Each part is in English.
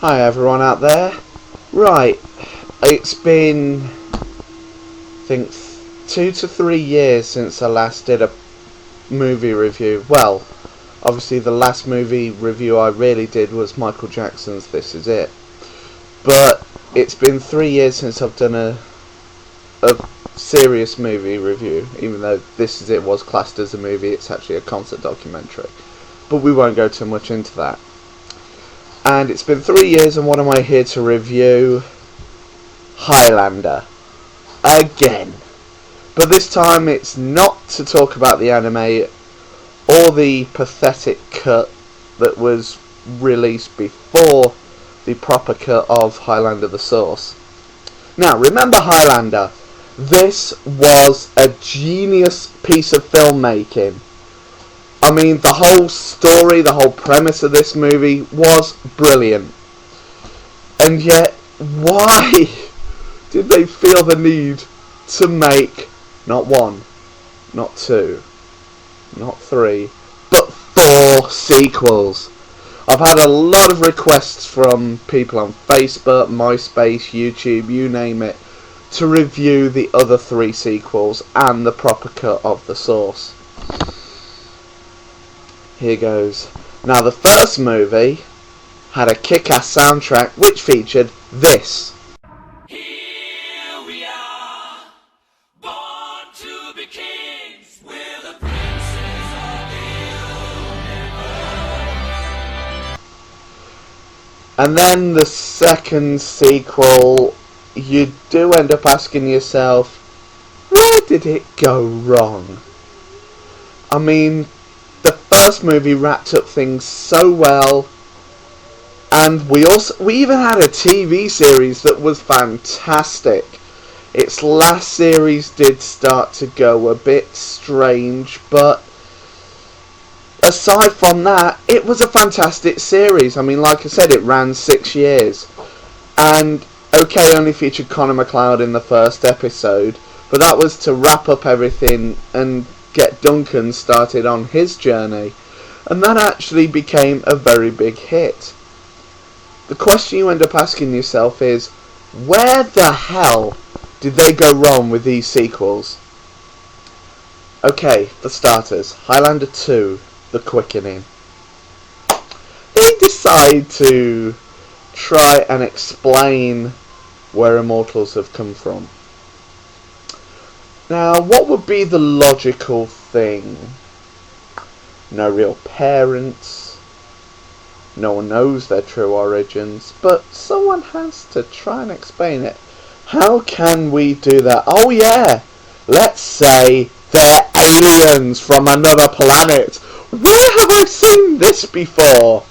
Hi everyone out there. Right, it's been, I think, 2 to 3 years since I last did a movie review. Well, obviously the last movie review I really did was Michael Jackson's This Is It. But it's been 3 years since I've done a serious movie review, even though This Is It was classed as a movie. It's actually a concert documentary. But we won't go too much into that. And it's been 3 years, and what am I here to review? Highlander. Again. But this time it's not to talk about the anime or the pathetic cut that was released before the proper cut of Highlander the Source. Now, remember Highlander. This was a genius piece of filmmaking. I mean, the whole story, the whole premise of this movie was brilliant. And yet, why did they feel the need to make not one, not two, not three, but 4 sequels? I've had a lot of requests from people on Facebook, MySpace, YouTube, you name it, to review the other 3 sequels and the proper cut of the source. Here goes. Now, the first movie had a kick-ass soundtrack which featured this. Here we are, born to be kings, we're the princes of the universe. And then the second sequel, you do end up asking yourself, where did it go wrong? I mean, the first movie wrapped up things so well, and we even had a TV series that was fantastic. Its last series did start to go a bit strange, but aside from that, it was a fantastic series. I mean, like I said, it ran 6 years, and okay, only featured Connor MacLeod in the first episode, but that was to wrap up everything and get Duncan started on his journey, and that actually became a very big hit. The question you end up asking yourself is, where the hell did they go wrong with these sequels? Okay, for starters, Highlander 2, The Quickening. They decide to try and explain where immortals have come from. Now, what would be the logical thing? No real parents. No one knows their true origins, but someone has to try and explain it. How can we do that? Oh yeah, let's say they're aliens from another planet. Where have I seen this before?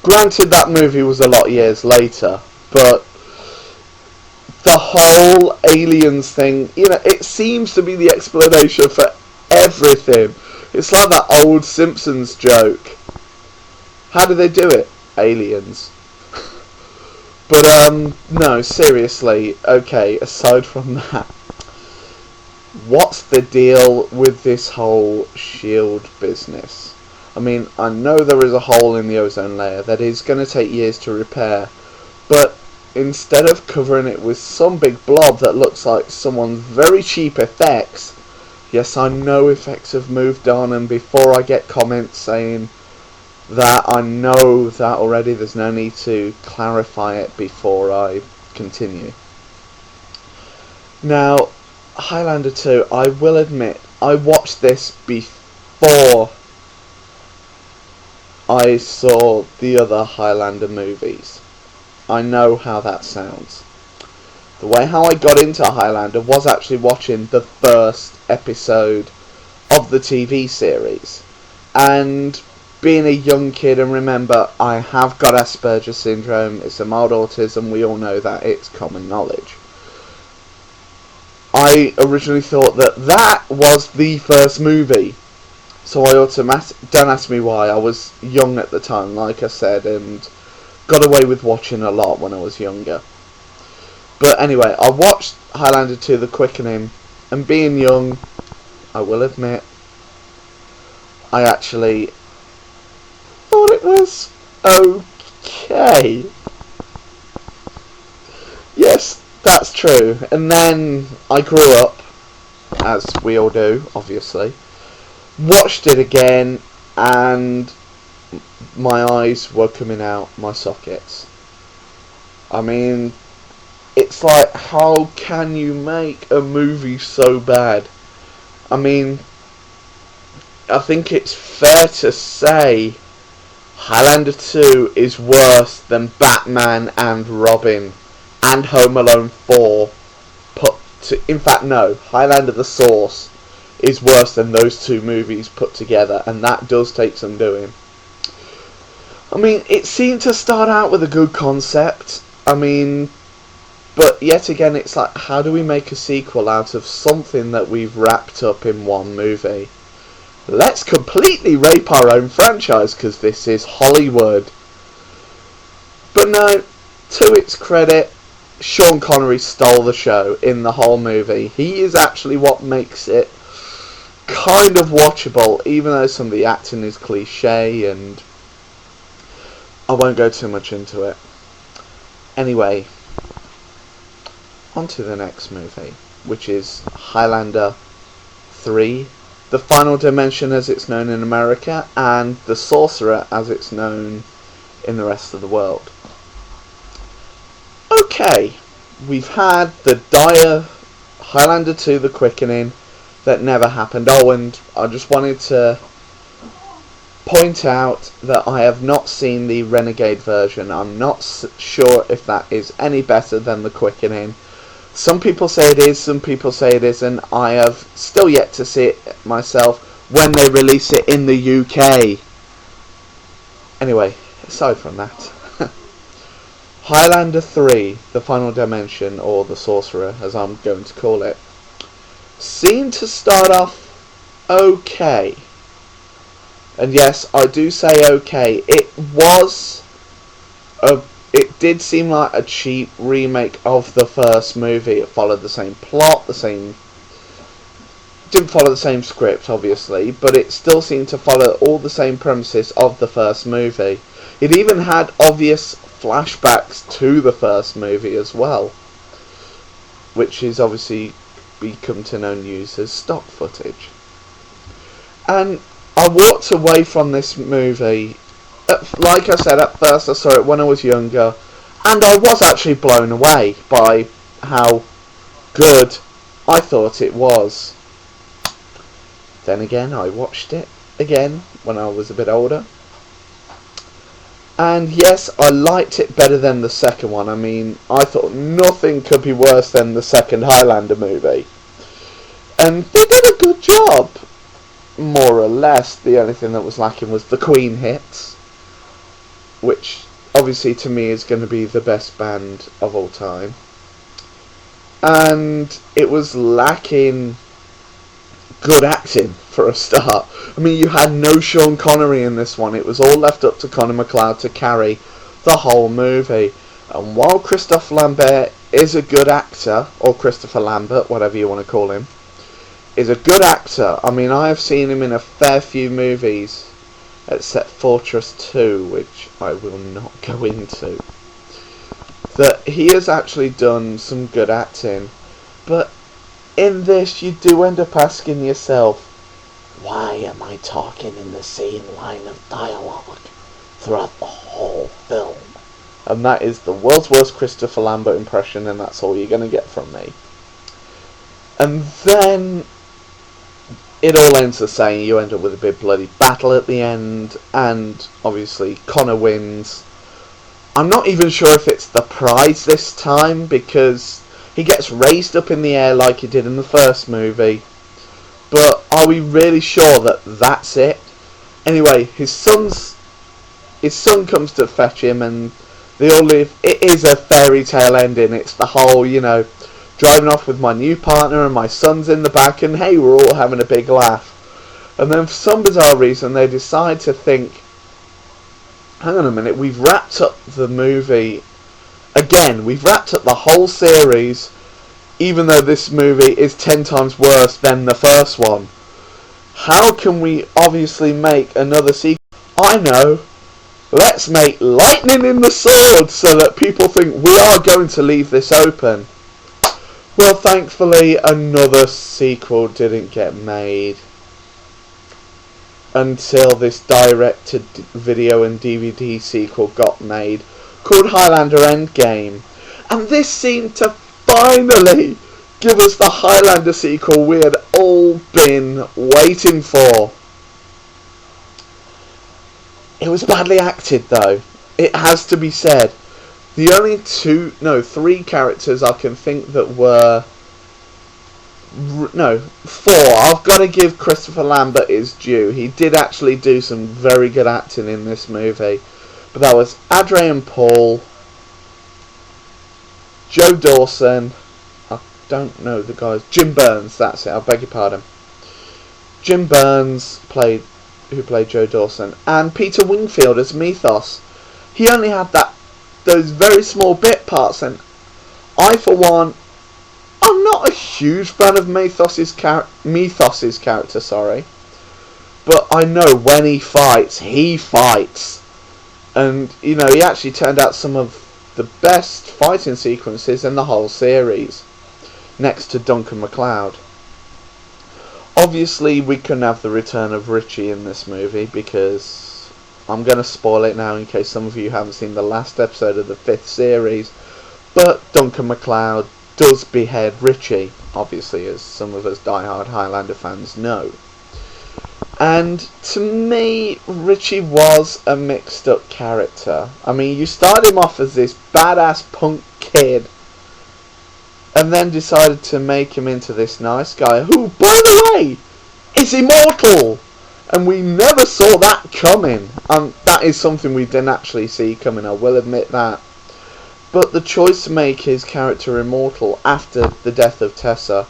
Granted, that movie was a lot of years later, but the whole aliens thing, it seems to be the explanation for everything. It's like that old Simpsons joke. How do they do it? Aliens. But, no, seriously, okay, aside from that, what's the deal with this whole SHIELD business? I mean, I know there is a hole in the ozone layer that is going to take years to repair, but instead of covering it with some big blob that looks like someone's very cheap effects, yes, I know effects have moved on, and before I get comments saying that, I know that already, there's no need to clarify it before I continue. Now, Highlander 2, I will admit, I watched this before I saw the other Highlander movies. I know how that sounds. The way how I got into Highlander was actually watching the first episode of the TV series. And being a young kid, and remember, I have got Asperger's syndrome, it's a mild autism, we all know that, it's common knowledge. I originally thought that was the first movie. So I don't ask me why. I was young at the time, like I said, and got away with watching a lot when I was younger. But anyway, I watched Highlander 2 The Quickening, and being young, I will admit, I actually thought it was okay. Yes, that's true. And then I grew up, as we all do, obviously. Watched it again, and my eyes were coming out my sockets. I mean, it's like, how can you make a movie so bad? I mean, I think it's fair to say Highlander 2 is worse than Batman and Robin and Home Alone 4 put to... In fact, no, Highlander the Source is worse than those two movies put together, and that does take some doing. I mean, it seemed to start out with a good concept. I mean, but yet again, it's like, how do we make a sequel out of something that we've wrapped up in one movie? Let's completely rape our own franchise, because this is Hollywood. But no, to its credit, Sean Connery stole the show in the whole movie. He is actually what makes it kind of watchable, even though some of the acting is cliche, and I won't go too much into it. Anyway, on to the next movie, which is Highlander 3, The Final Dimension as it's known in America, and The Sorcerer as it's known in the rest of the world. Okay, we've had the dire Highlander 2 The Quickening that never happened. Oh, and I just wanted to point out that I have not seen the Renegade version. I'm not sure if that is any better than The Quickening. Some people say it is, some people say it isn't. I have still yet to see it myself when they release it in the UK. Anyway, aside from that, Highlander 3, The Final Dimension, or The Sorcerer, as I'm going to call it, seemed to start off okay. And yes, I do say okay. It did seem like a cheap remake of the first movie. It followed the same plot, didn't follow the same script, obviously, but it still seemed to follow all the same premises of the first movie. It even had obvious flashbacks to the first movie as well, which is obviously become to known use as stock footage. And I walked away from this movie, like I said, at first I saw it when I was younger, and I was actually blown away by how good I thought it was. Then again, I watched it again when I was a bit older, and yes, I liked it better than the second one. I mean, I thought nothing could be worse than the second Highlander movie, and they did a good job, more or less. The only thing that was lacking was the Queen hits, which obviously to me is going to be the best band of all time. And it was lacking good acting for a start. I mean, you had no Sean Connery in this one. It was all left up to Conor McLeod to carry the whole movie. And while Christophe Lambert is a good actor, or Christopher Lambert, whatever you want to call him, is a good actor. I mean, I have seen him in a fair few movies, except Fortress 2, which I will not go into. That he has actually done some good acting, but in this you do end up asking yourself, why am I talking in the same line of dialogue throughout the whole film? And that is the world's worst Christopher Lambert impression, and that's all you're going to get from me. And then it all ends the same. You end up with a big bloody battle at the end, and obviously Connor wins. I'm not even sure if it's the prize this time, because he gets raised up in the air like he did in the first movie. But are we really sure that that's it? Anyway, his son comes to fetch him, and they all live. It is a fairy tale ending. It's the whole, driving off with my new partner and my son's in the back, and hey, we're all having a big laugh. And then for some bizarre reason they decide to think, hang on a minute, we've wrapped up the movie again, we've wrapped up the whole series, even though this movie is 10 times worse than the first one. How can we obviously make another sequel? I know, let's make lightning in the sword so that people think we are going to leave this open. Well, thankfully another sequel didn't get made until this direct-to-video and DVD sequel got made, called Highlander Endgame. And this seemed to finally give us the Highlander sequel we had all been waiting for. It was badly acted though, it has to be said. The only three characters I can think that were... No, four. I've got to give Christopher Lambert his due. He did actually do some very good acting in this movie. But that was Adrian Paul, Joe Dawson, I don't know the guys, Jim Burns, that's it, I beg your pardon. Jim Burns who played Joe Dawson, and Peter Wingfield as Mythos. He only had those very small bit parts, and I, for one, I'm not a huge fan of Mythos's character, but I know when he fights. And, you know, he actually turned out some of the best fighting sequences in the whole series, next to Duncan MacLeod. Obviously, we couldn't have the return of Richie in this movie, because I'm going to spoil it now in case some of you haven't seen the last episode of the 5th series, but Duncan MacLeod does behead Richie, obviously, as some of us diehard Highlander fans know. And to me, Richie was a mixed up character. I mean, you start him off as this badass punk kid, and then decided to make him into this nice guy who, by the way, is immortal! And we never saw that coming. And that is something we didn't actually see coming, I will admit that. But the choice to make his character immortal after the death of Tessa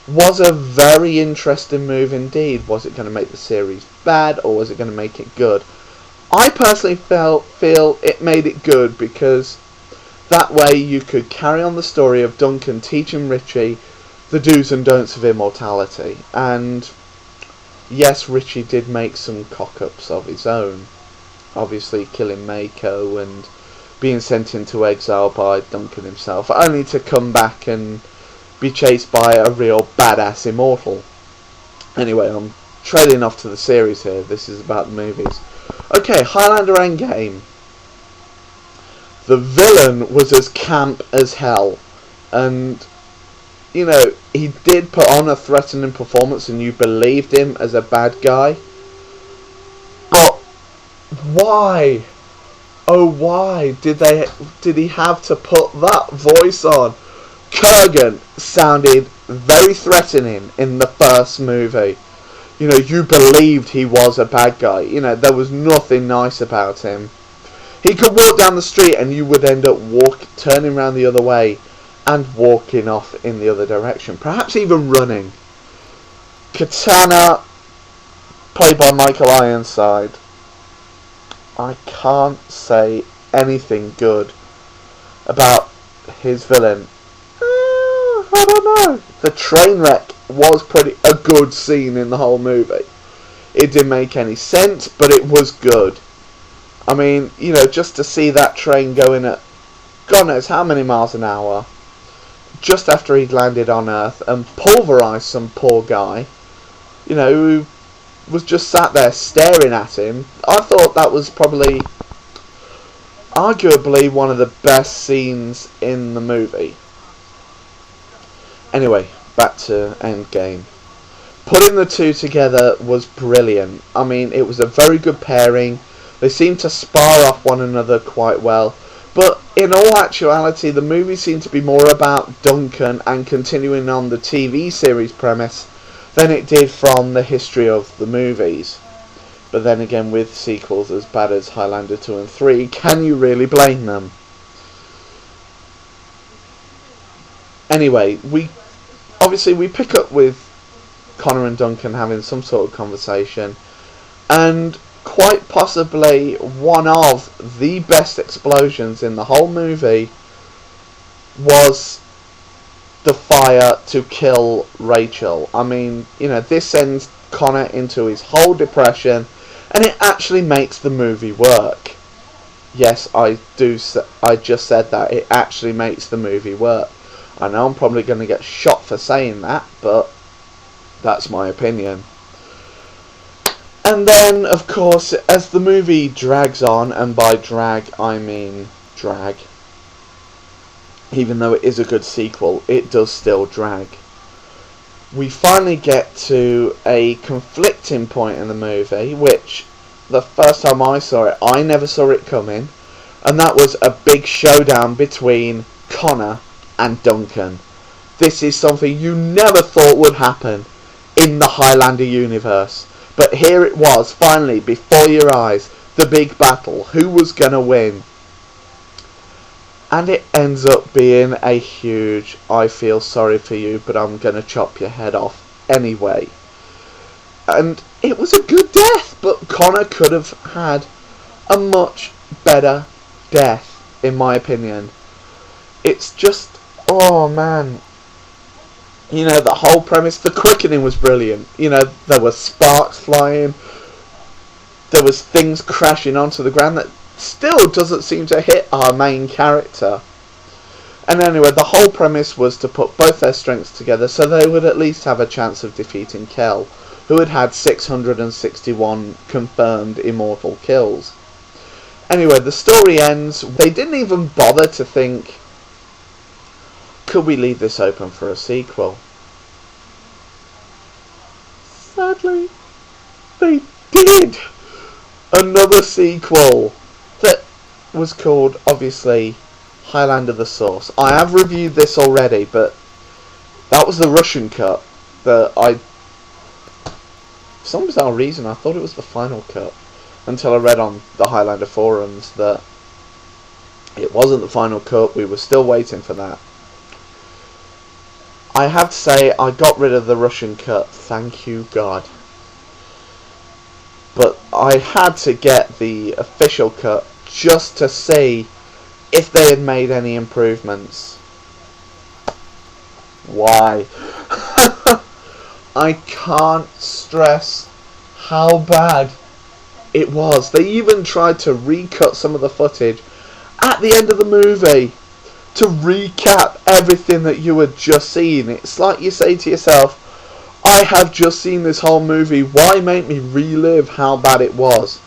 was a very interesting move indeed. Was it going to make the series bad, or was it going to make it good? I personally feel it made it good, because that way you could carry on the story of Duncan teaching Richie the do's and don'ts of immortality. And yes, Richie did make some cock-ups of his own. Obviously killing Mako and being sent into exile by Duncan himself, only to come back and be chased by a real badass immortal. Anyway, I'm trailing off to the series here. This is about the movies. Okay, Highlander Endgame. The villain was as camp as hell. And, you know, he did put on a threatening performance and you believed him as a bad guy. But why? Oh, why did he have to put that voice on? Kurgan sounded very threatening in the first movie. You know, you believed he was a bad guy. You know, there was nothing nice about him. He could walk down the street and you would end up turning around the other way and walking off in the other direction. Perhaps even running. Katana, played by Michael Ironside. I can't say anything good about his villain. I don't know. The train wreck was a good scene in the whole movie. It didn't make any sense, but it was good. I mean, you know, just to see that train going at God knows how many miles an hour, just after he'd landed on Earth, and pulverised some poor guy, you know, who was just sat there staring at him. I thought that was probably, arguably, one of the best scenes in the movie. Anyway, back to Endgame. Putting the two together was brilliant. I mean, it was a very good pairing. They seemed to spar off one another quite well. But in all actuality, the movie seemed to be more about Duncan and continuing on the TV series premise than it did from the history of the movies. But then again, with sequels as bad as Highlander 2 and 3, can you really blame them? Anyway, we pick up with Connor and Duncan having some sort of conversation, and quite possibly one of the best explosions in the whole movie was the fire to kill Rachel. I mean, this sends Connor into his whole depression, and it actually makes the movie work. Yes, I just said that. It actually makes the movie work. I know I'm probably going to get shot for saying that, but that's my opinion. And then, of course, as the movie drags on, and by drag I mean drag, even though it is a good sequel, it does still drag. We finally get to a conflicting point in the movie, which the first time I saw it, I never saw it coming, and that was a big showdown between Connor and Duncan. This is something you never thought would happen in the Highlander universe, but here it was, finally, before your eyes, the big battle. Who was going to win? And it ends up being a huge, I feel sorry for you, but I'm going to chop your head off anyway. And it was a good death, but Connor could have had a much better death, in my opinion. It's just, oh man. The whole premise, the quickening was brilliant. There were sparks flying. There was things crashing onto the ground that still doesn't seem to hit our main character. And anyway, the whole premise was to put both their strengths together so they would at least have a chance of defeating Kel, who had had 661 confirmed immortal kills. Anyway, the story ends. They didn't even bother to think, could we leave this open for a sequel? Sadly, they did! Another sequel that was called, obviously, Highlander the Source. I have reviewed this already, but that was the Russian cut that for some bizarre reason, I thought it was the final cut, until I read on the Highlander forums that it wasn't the final cut. We were still waiting for that. I have to say, I got rid of the Russian cut, thank you God. But I had to get the official cut just to see if they had made any improvements. Why? I can't stress how bad it was. They even tried to recut some of the footage at the end of the movie to recap everything that you had just seen. It's like you say to yourself, I have just seen this whole movie, why make me relive how bad it was?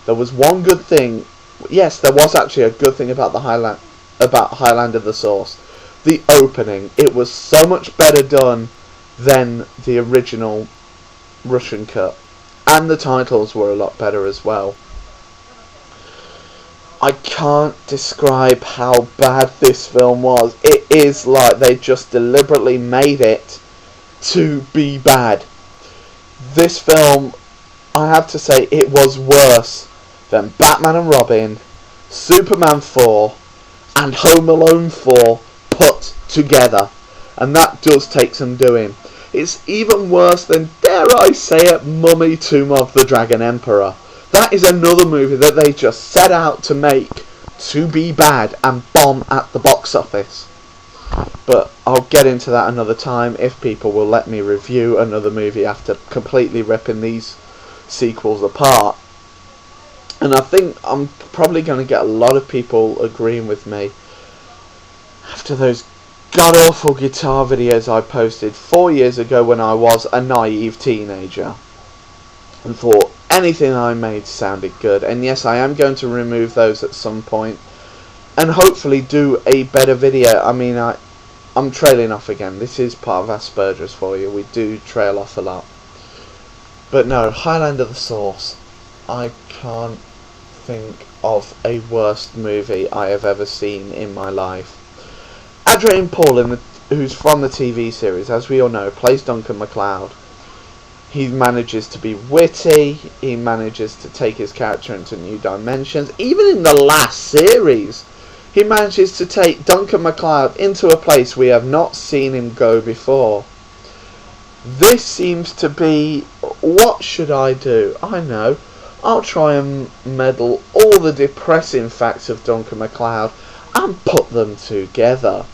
There was one good thing. Yes, there was actually a good thing about Highlander the Source. The opening. It was so much better done than the original Russian cut. And the titles were a lot better as well. I can't describe how bad this film was. It is like they just deliberately made it to be bad. This film, I have to say, it was worse than Batman and Robin, Superman 4, and Home Alone 4 put together. And that does take some doing. It's even worse than, dare I say it, Mummy, Tomb of the Dragon Emperor. That is another movie that they just set out to make to be bad and bomb at the box office. But I'll get into that another time if people will let me review another movie after completely ripping these sequels apart. And I think I'm probably going to get a lot of people agreeing with me after those god-awful guitar videos I posted 4 years ago when I was a naive teenager and thought anything I made sounded good. And yes, I am going to remove those at some point and hopefully do a better video. I mean, I'm trailing off again. This is part of Asperger's for you. We do trail off a lot. But no, Highlander the Source. I can't think of a worse movie I have ever seen in my life. Adrian Paul, who's from the TV series, as we all know, plays Duncan MacLeod. He manages to be witty, he manages to take his character into new dimensions. Even in the last series, he manages to take Duncan MacLeod into a place we have not seen him go before. This seems to be, what should I do? I know. I'll try and meddle all the depressing facts of Duncan MacLeod and put them together.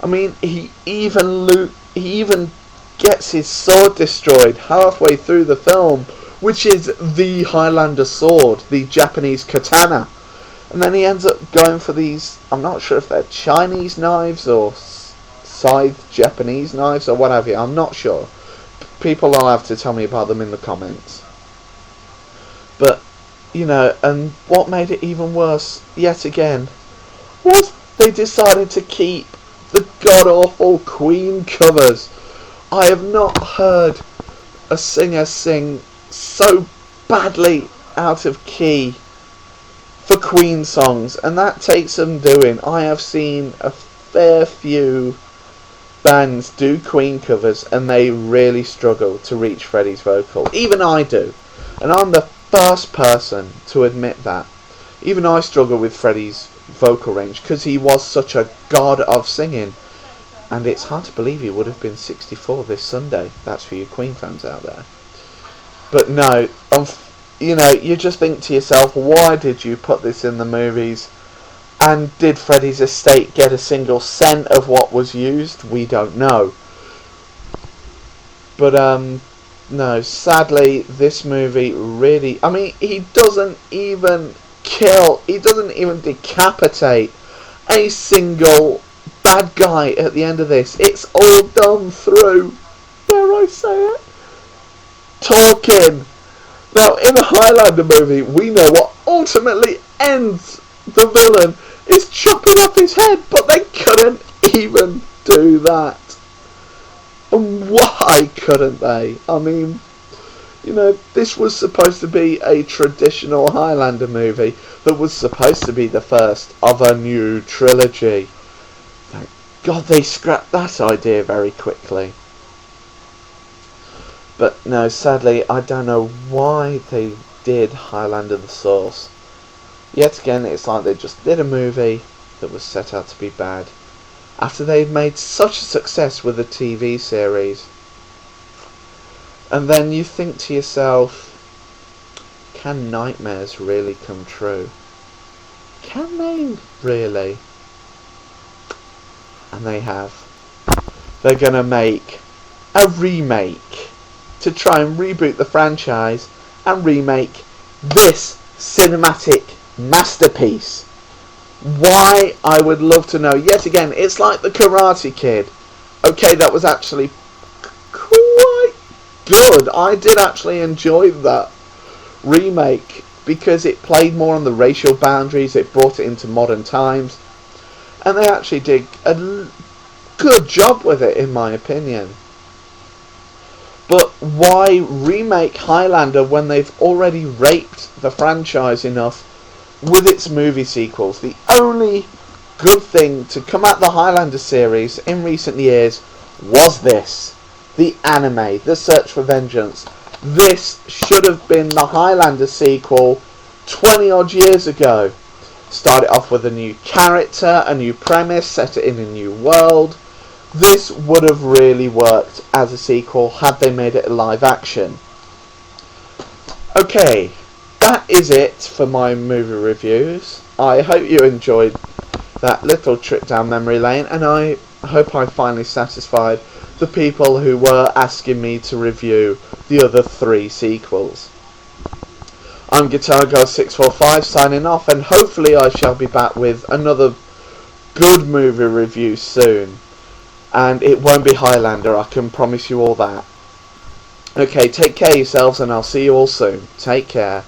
I mean, he even gets his sword destroyed halfway through the film, which is the Highlander sword, the Japanese katana. And then he ends up going for these, I'm not sure if they're Chinese knives or scythe Japanese knives or what have you, I'm not sure. People will have to tell me about them in the comments. But, and what made it even worse, yet again, was they decided to keep the god-awful Queen covers. I have not heard a singer sing so badly out of key for Queen songs, and that takes some doing. I have seen a fair few bands do Queen covers, and they really struggle to reach Freddie's vocal. Even I do, and I'm the first person to admit that. Even I struggle with Freddie's vocal range because he was such a god of singing, and it's hard to believe he would have been 64 this Sunday. That's for you Queen fans out there. But no, you just think to yourself, why did you put this in the movies? And did Freddie's estate get a single cent of what was used? We don't know. But no, sadly, this movie really, I mean, he doesn't even decapitate a single bad guy at the end of this. It's all done through, dare I say it, talking. Now, in a Highlander movie, we know what ultimately ends the villain is chopping off his head, but they couldn't even do that. And why couldn't they? I mean, this was supposed to be a traditional Highlander movie that was supposed to be the first of a new trilogy. Thank God they scrapped that idea very quickly. But no, sadly, I don't know why they did Highlander the Source. Yet again, it's like they just did a movie that was set out to be bad, after they'd made such a success with the TV series. And then you think to yourself, can nightmares really come true? Can they really? And they have. They're going to make a remake to try and reboot the franchise and remake this cinematic masterpiece. Why? I would love to know. Yet again, it's like the Karate Kid. Okay, that was actually quite good. I did actually enjoy that remake because it played more on the racial boundaries, it brought it into modern times, and they actually did a good job with it, in my opinion. But why remake Highlander when they've already raped the franchise enough with its movie sequels? The only good thing to come out of the Highlander series in recent years was this. The anime, The Search for Vengeance. This should have been the Highlander sequel 20 odd years ago. Started off with a new character, a new premise, set it in a new world. This would have really worked as a sequel had they made it a live action. Okay, that is it for my movie reviews. I hope you enjoyed that little trip down memory lane, and I hope I finally satisfied the people who were asking me to review the other 3 sequels. I'm Guitar Girl 645 signing off, and hopefully I shall be back with another good movie review soon. And it won't be Highlander, I can promise you all that. Okay, take care of yourselves, and I'll see you all soon. Take care.